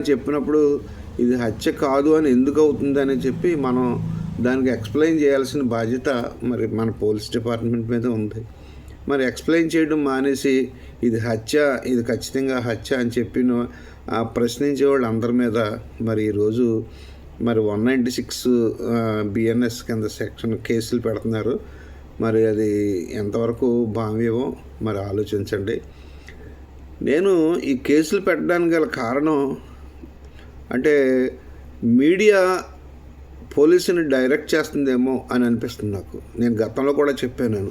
చెప్పినప్పుడు ఇది హత్య కాదు అని ఎందుకు అవుతుందని చెప్పి మనం దానికి ఎక్స్ప్లెయిన్ చేయాల్సిన బాధ్యత మరి మన పోలీస్ డిపార్ట్మెంట్ మీద ఉంది. మరి ఎక్స్ప్లెయిన్ చేయడం మానేసి ఇది హత్య, ఇది ఖచ్చితంగా హత్య అని చెప్పిన ప్రశ్నించే వాళ్ళు అందరి మీద మరి ఈరోజు మరి 196 BNS కింద సెక్షన్ కేసులు పెడుతున్నారు. మరి అది ఎంతవరకు భావ్యమో మరి ఆలోచించండి. నేను ఈ కేసులు పెట్టడానికి గల కారణం అంటే మీడియా పోలీసుని డైరెక్ట్ చేస్తుందేమో అని అనిపిస్తుంది నాకు. నేను గతంలో కూడా చెప్పాను,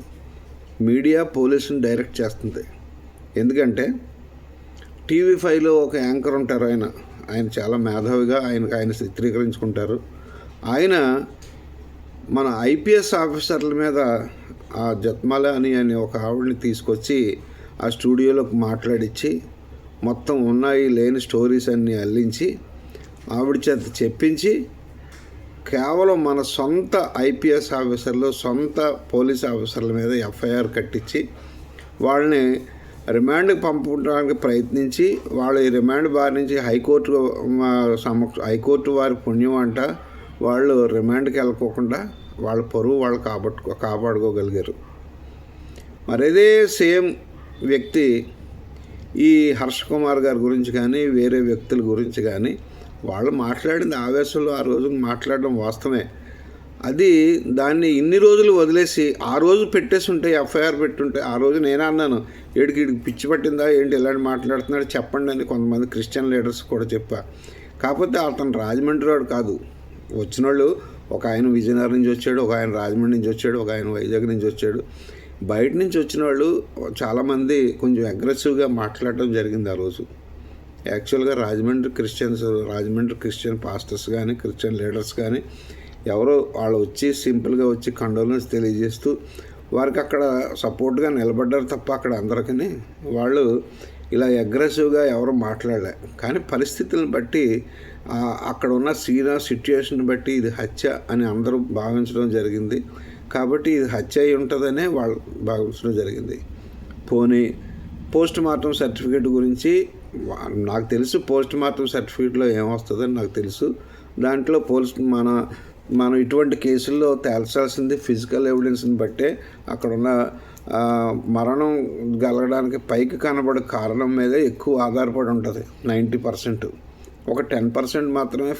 మీడియా పోలీసుని డైరెక్ట్ చేస్తుంది. ఎందుకంటే TV5లో ఒక యాంకర్ ఉంటారు, ఆయన చాలా మేధావిగా ఆయన చిత్రీకరించుకుంటారు. ఆయన మన IPS ఆఫీసర్ల మీద ఆ జత్మాల అని ఒక ఆవిడని తీసుకొచ్చి ఆ స్టూడియోలోకి మాట్లాడించి మొత్తం ఉన్నాయి లేని స్టోరీస్ అన్నీ అల్లించి ఆవిడ చేత చెప్పించి కేవలం మన సొంత IPS ఆఫీసర్లు, సొంత పోలీస్ ఆఫీసర్ల మీద FIR కట్టించి వాళ్ళని రిమాండ్కి పంపడానికి ప్రయత్నించి వాళ్ళు ఈ రిమాండ్ బారి నుంచి హైకోర్టు వారి పుణ్యం అంట వాళ్ళు రిమాండ్కి వెళ్ళకోకుండా వాళ్ళ పరువు వాళ్ళు కాపాడుకోగలిగారు. మరి అదే సేమ్ వ్యక్తి ఈ హర్ష కుమార్ గారి గురించి కానీ వేరే వ్యక్తుల గురించి కానీ వాళ్ళు మాట్లాడింది ఆవేశంలో ఆ రోజు మాట్లాడడం వాస్తవమే. అది దాన్ని ఇన్ని రోజులు వదిలేసి ఆ రోజు పెట్టేసి ఉంటే FIR పెట్టుంటే ఆ రోజు నేనే అన్నాను, వీడికి పిచ్చి పట్టిందా ఏంటి ఇలాంటి మాట్లాడుతున్నాడు చెప్పండి అని కొంతమంది క్రిస్టియన్ లీడర్స్ కూడా చెప్పా. కాకపోతే అతను రాజమండ్రి వాడు కాదు. వచ్చిన వాళ్ళు ఒక ఆయన విజయనగరం నుంచి వచ్చాడు, ఒక ఆయన రాజమండ్రి నుంచి వచ్చాడు, ఒక ఆయన వైజాగ్ నుంచి వచ్చాడు. బయట నుంచి వచ్చిన వాళ్ళు చాలామంది కొంచెం అగ్రెసివ్గా మాట్లాడడం జరిగింది ఆ రోజు. యాక్చువల్గా రాజమండ్రి క్రిస్టియన్ పాస్టర్స్ కానీ క్రిస్టియన్ లీడర్స్ కానీ ఎవరో వాళ్ళు వచ్చి సింపుల్గా వచ్చి కండోలెన్స్ తెలియజేస్తూ వారికి అక్కడ సపోర్ట్గా నిలబడ్డారు తప్ప అక్కడ అందరికీ వాళ్ళు ఇలా అగ్రెసివ్గా ఎవరు మాట్లాడలే. కానీ పరిస్థితులను బట్టి అక్కడ ఉన్న సిచ్యుయేషన్ బట్టి ఇది హత్య అని అందరూ భావించడం జరిగింది. కాబట్టి ఇది హత్య అయి ఉంటుందనే వాళ్ళు భావించడం జరిగింది. పోనీ పోస్ట్ మార్టం సర్టిఫికేట్ గురించి నాకు తెలుసు, పోస్ట్ మార్టం సర్టిఫికేట్లో ఏమొస్తుందని నాకు తెలుసు. దాంట్లో మనం ఇటువంటి కేసుల్లో తేల్చాల్సింది ఫిజికల్ ఎవిడెన్స్ని బట్టే అక్కడున్న మరణం కలగడానికి పైకి కనబడే కారణం మీద ఎక్కువ ఆధారపడి ఉంటుంది. 90%, ఒక 10% మాత్రమే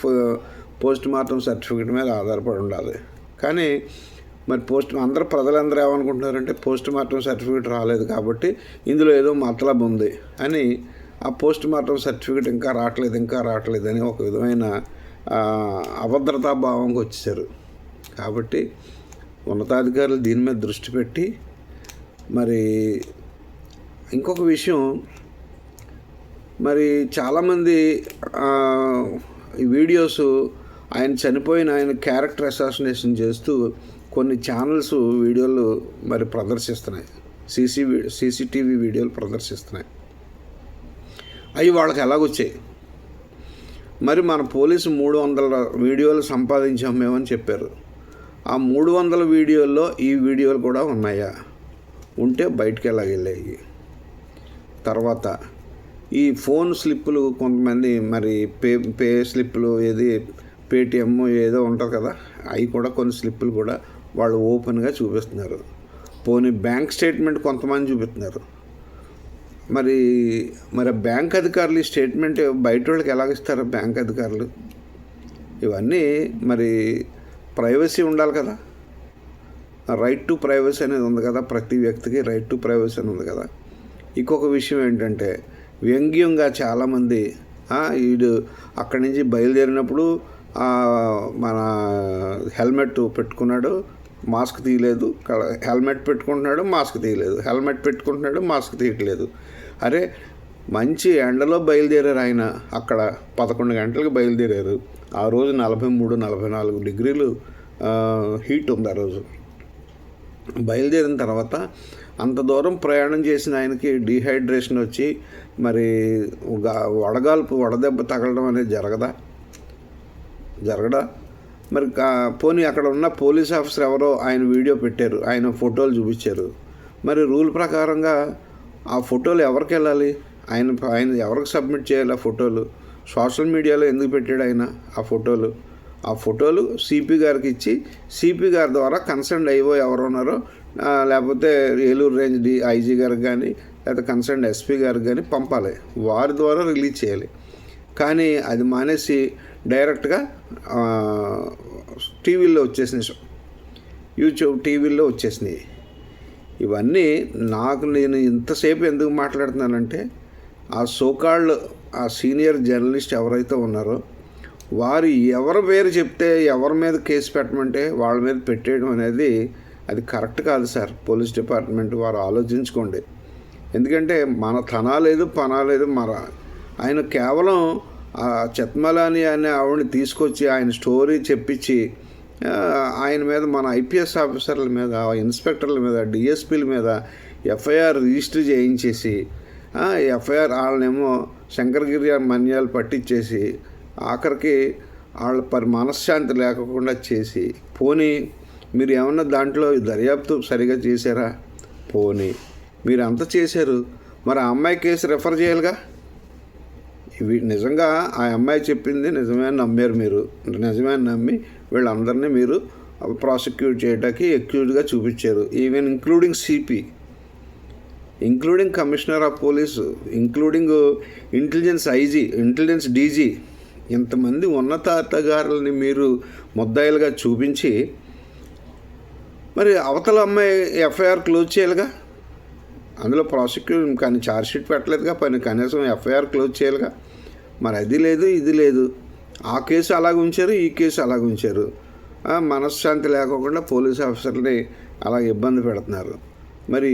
పోస్ట్ మార్టం సర్టిఫికేట్ మీద ఆధారపడి ఉండాలి. కానీ మరి ప్రజలందరూ ఏమనుకుంటున్నారంటే పోస్ట్ మార్టం సర్టిఫికేట్ రాలేదు కాబట్టి ఇందులో ఏదో మతలబు ఉంది అని ఆ పోస్ట్ మార్టం సర్టిఫికేట్ ఇంకా రావట్లేదు అని ఒక విధమైన అభద్రతా భావంకి వచ్చేసారు. కాబట్టి ఉన్నతాధికారులు దీని మీద దృష్టి పెట్టి మరి ఇంకొక విషయం, మరి చాలామంది ఈ వీడియోస్ ఆయన క్యారెక్టర్ అసాసినేషన్ చేస్తూ కొన్ని ఛానల్స్ వీడియోలు మరి ప్రదర్శిస్తున్నాయి, CCTV వీడియోలు ప్రదర్శిస్తున్నాయి. అవి వాళ్ళకి ఎలాగొచ్చాయి? మరి మన పోలీసు 300 వీడియోలు సంపాదించాం మేమని చెప్పారు. ఆ 300 వీడియోల్లో ఈ వీడియోలు కూడా ఉన్నాయా? ఉంటే బయటికి ఎలాగెళ్ళాయి? తర్వాత ఈ ఫోన్ స్లిప్పులు కొంతమంది మరి పే స్లిప్పులు పేటిఎం ఏదో ఉంటుంది కదా, అవి కూడా కొన్ని స్లిప్పులు కూడా వాళ్ళు ఓపెన్గా చూపిస్తున్నారు. పోనీ బ్యాంక్ స్టేట్మెంట్ కొంతమంది చూపిస్తున్నారు. మరి బ్యాంక్ అధికారులు ఈ స్టేట్మెంట్ బయట వాళ్ళకి ఎలాగిస్తారు? బ్యాంక్ అధికారులు ఇవన్నీ మరి ప్రైవసీ ఉండాలి కదా, రైట్ టు ప్రైవసీ అనేది ఉంది కదా, ప్రతి వ్యక్తికి రైట్ టు ప్రైవసీ అని ఉంది కదా. ఇంకొక విషయం ఏంటంటే వ్యంగ్యంగా చాలామంది వీడు అక్కడి నుంచి బయలుదేరినప్పుడు మన హెల్మెట్ పెట్టుకున్నాడు, మాస్క్ తీయలేదు, హెల్మెట్ పెట్టుకుంటున్నాడు, మాస్క్ తీయలేదు, హెల్మెట్ పెట్టుకుంటున్నాడు, మాస్క్ తీయట్లేదు. అరే మంచి ఎండలో బయలుదేరారు ఆయన, అక్కడ 11 గంటలకు బయలుదేరారు. ఆ రోజు 43-44 డిగ్రీలు హీట్ ఉంది ఆ రోజు. బయలుదేరిన తర్వాత అంత దూరం ప్రయాణం చేసిన ఆయనకి డీహైడ్రేషన్ వచ్చి మరి వడదెబ్బ తగలడం అనేది జరగదా? మరి పోనీ అక్కడ ఉన్న పోలీస్ ఆఫీసర్ ఎవరో ఆయన వీడియో పెట్టారు, ఆయన ఫోటోలు చూపించారు. మరి రూల్ ప్రకారంగా ఆ ఫోటోలు ఎవరికి వెళ్ళాలి? ఆయన ఎవరికి సబ్మిట్ చేయాలి ఆ ఫోటోలు? సోషల్ మీడియాలో ఎందుకు పెట్టాడు ఆయన ఆ ఫోటోలు సిపి గారికి ఇచ్చి సిపి గారి ద్వారా కన్సర్న్ అయ్యో ఎవరు ఉన్నారో లేకపోతే ఏలూరు రేంజ్ ఐజీ గారికి కానీ లేకపోతే కన్సర్న్ ఎస్పీ గారికి కానీ పంపాలి, వారి ద్వారా రిలీజ్ చేయాలి. కానీ అది మానేసి డైరెక్ట్గా టీవీల్లో వచ్చేసినాయి, యూట్యూబ్ టీవీల్లో వచ్చేసినాయి. ఇవన్నీ నేను ఇంతసేపు ఎందుకు మాట్లాడుతున్నానంటే ఆ సోకాళ్ళు ఆ సీనియర్ జర్నలిస్ట్ ఎవరైతే ఉన్నారో వారు ఎవరి పేరు చెప్తే ఎవరి మీద కేసు పెట్టమంటే వాళ్ళ మీద పెట్టేయడం అనేది అది కరెక్ట్ కాదు సార్. పోలీస్ డిపార్ట్మెంట్ వారు ఆలోచించుకోండి. ఎందుకంటే మన తనా లేదు పనా లేదు. ఆయన కేవలం చెత్మలాని అనే ఆవిడని తీసుకొచ్చి ఆయన స్టోరీ చెప్పించి ఆయన మీద మన ఐపీఎస్ ఆఫీసర్ల మీద, ఇన్స్పెక్టర్ల మీద, డిఎస్పీల మీద ఎఫ్ఐఆర్ రిజిస్టర్ చేయించేసి ఎఫ్ఐఆర్ వాళ్ళనేమో శంకరగిరి మన్యాలు పట్టించేసి ఆఖరికి వాళ్ళ మనశ్శాంతి లేకుండా చేసి, పోనీ మీరు ఏమన్నా దాంట్లో దర్యాప్తు సరిగా చేశారా? పోనీ మీరు అంత చేశారు, మరి ఆ అమ్మాయి కేసు రెఫర్ చేయాలిగా. ఇవి నిజంగా ఆ అమ్మాయి చెప్పింది నిజమే అని నమ్మారు మీరు. నిజమే అని నమ్మి వీళ్ళందరినీ మీరు ప్రాసిక్యూట్ చేయడానికి అక్యూజ్డ్గా చూపించారు. Even including CP, including commissioner of police, including intelligence IG, intelligence DG, ఇంతమంది ఉన్నతాధికారులని మీరు ముద్దాయిలుగా చూపించి మరి అవతల అమ్మాయి ఎఫ్ఐఆర్ క్లోజ్ చేయాలిగా. అందులో ప్రాసిక్యూషన్ కానీ ఛార్జ్షీట్ పెట్టలేదుగా, కనీసం ఎఫ్ఐఆర్ క్లోజ్ చేయాలిగా. మరి అది లేదు, ఇది లేదు. ఆ కేసు అలాగ ఉంచారు, ఈ కేసు అలాగ ఉంచారు. మనశ్శాంతి లేకోకుండా పోలీస్ ఆఫీసర్ని అలా ఇబ్బంది పెడుతున్నారు. మరి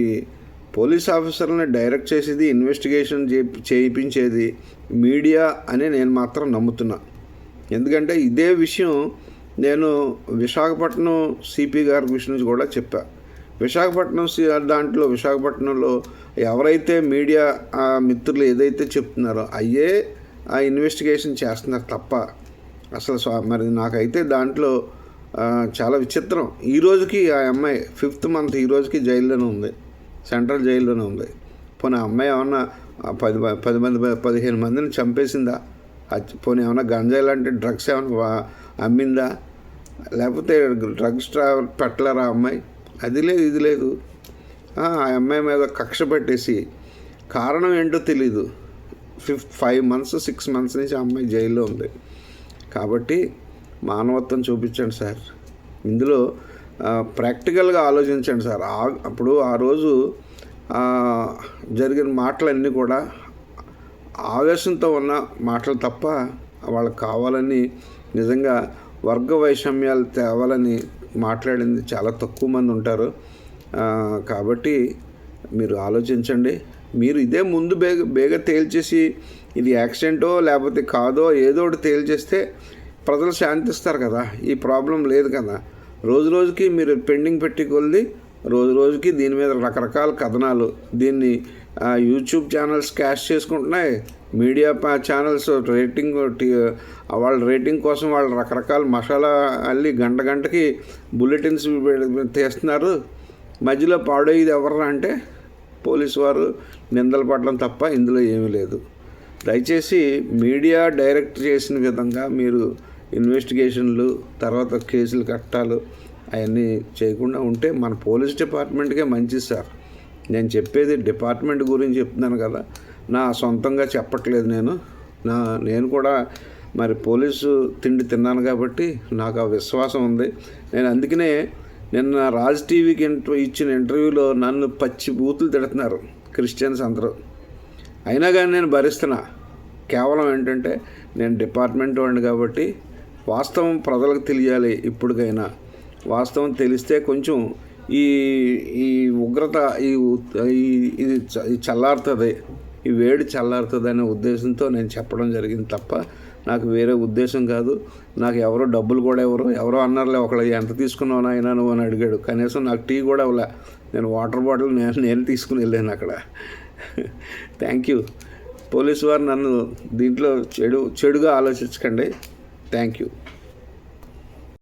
పోలీస్ ఆఫీసర్ని డైరెక్ట్ చేసేది, ఇన్వెస్టిగేషన్ చేయించేది మీడియా అని నేను మాత్రం నమ్ముతున్నా. ఎందుకంటే ఇదే విషయం నేను విశాఖపట్నం సిపి గారి విషయం కూడా చెప్పా. విశాఖపట్నంలో ఎవరైతే మీడియా మిత్రులు ఏదైతే చెప్తున్నారో అయ్యే ఆ ఇన్వెస్టిగేషన్ చేస్తున్నారు తప్ప అసలు మరి నాకైతే దాంట్లో చాలా విచిత్రం. ఈ రోజుకి ఆ అమ్మాయి 5th month ఈ రోజుకి జైల్లోనే ఉంది, సెంట్రల్ జైల్లోనే ఉంది. పోనీ ఆ అమ్మాయి ఏమన్నా 15 మందిని చంపేసిందా? పోనీ ఏమన్నా గంజాయి లాంటి డ్రగ్స్ ఏమన్నా అమ్మిందా? లేకపోతే డ్రగ్స్ పెట్టలేరా అమ్మాయి? అది లేదు, ఇది లేదు. ఆ అమ్మాయి మీద కక్ష పెట్టేసి కారణం ఏంటో తెలీదు 5 months 6 months నుంచి ఆ అమ్మాయి జైల్లో ఉంది. కాబట్టి మానవత్వం చూపించండి సార్. ఇందులో ప్రాక్టికల్గా ఆలోచించండి సార్. అప్పుడు ఆ రోజు జరిగిన మాటలన్నీ కూడా ఆవేశంతో ఉన్న మాటలు తప్ప వాళ్ళకి కావాలని నిజంగా వర్గ వైషమ్యాలు తేవాలని మాట్లాడింది చాలా తక్కువ మంది ఉంటారు. కాబట్టి మీరు ఆలోచించండి. మీరు ఇదే ముందు బేగ తేల్చేసి ఇది యాక్సిడెంటో లేకపోతే కాదో ఏదో ఒకటి తేల్చేస్తే ప్రజలు శాంతిస్తారు కదా. ఈ ప్రాబ్లం లేదు కదా. రోజు రోజుకి మీరు పెండింగ్ పెట్టి కొలిది రోజు రోజుకి దీని మీద రకరకాల కథనాలు, దీన్ని యూట్యూబ్ ఛానల్స్ క్యాష్ చేసుకుంటున్నాయి, మీడియా ఛానల్స్ వాళ్ళ రేటింగ్ కోసం వాళ్ళు రకరకాల మసాలా అల్లి గంటకి బులెటిన్స్ తీస్తున్నారు. మధ్యలో పాడేది ఎవరు అంటే పోలీసు వారు నిందలు పడడం తప్ప ఇందులో ఏమీ లేదు. దయచేసి మీడియా డైరెక్ట్ చేసిన విధంగా మీరు ఇన్వెస్టిగేషన్లు తర్వాత కేసులు కట్టాలు అవన్నీ చేయకుండా ఉంటే మన పోలీస్ డిపార్ట్మెంట్కే మంచిది సార్. నేను చెప్పేది డిపార్ట్మెంట్ గురించి చెప్తున్నాను కదా, నా సొంతంగా చెప్పట్లేదు. నేను కూడా మరి పోలీసు తిండి తిన్నాను కాబట్టి నాకు ఆ విశ్వాసం ఉంది. నేను అందుకనే నిన్న రాజ్ టీవీకి ఇచ్చిన ఇంటర్వ్యూలో నన్ను పచ్చి బూతులు తిడుతున్నారు క్రిస్టియన్స్ అందరూ. అయినా కానీ నేను భరిస్తున్నా. కేవలం ఏంటంటే నేను డిపార్ట్మెంట్ వాడిని కాబట్టి వాస్తవం ప్రజలకు తెలియాలి. ఇప్పటికైనా వాస్తవం తెలిస్తే కొంచెం ఈ ఉగ్రత ఇది చల్లారుతుంది, ఈ వేడి చల్లారుతుంది అనే ఉద్దేశంతో నేను చెప్పడం జరిగింది తప్ప నాకు వేరే ఉద్దేశం కాదు. నాకు ఎవరో డబ్బులు కూడా ఎవరో అన్నారులే, ఒకళ్ళు ఎంత తీసుకున్నావు అయినా నువ్వు అని అడిగాడు. కనీసం నాకు టీ కూడా ఇవ్వలే. నేను వాటర్ బాటిల్ నేను తీసుకుని వెళ్ళాను అక్కడ. Thank you. పోలీసు వారు నన్ను దీంట్లో చెడుగా ఆలోచించకండి. Thank you.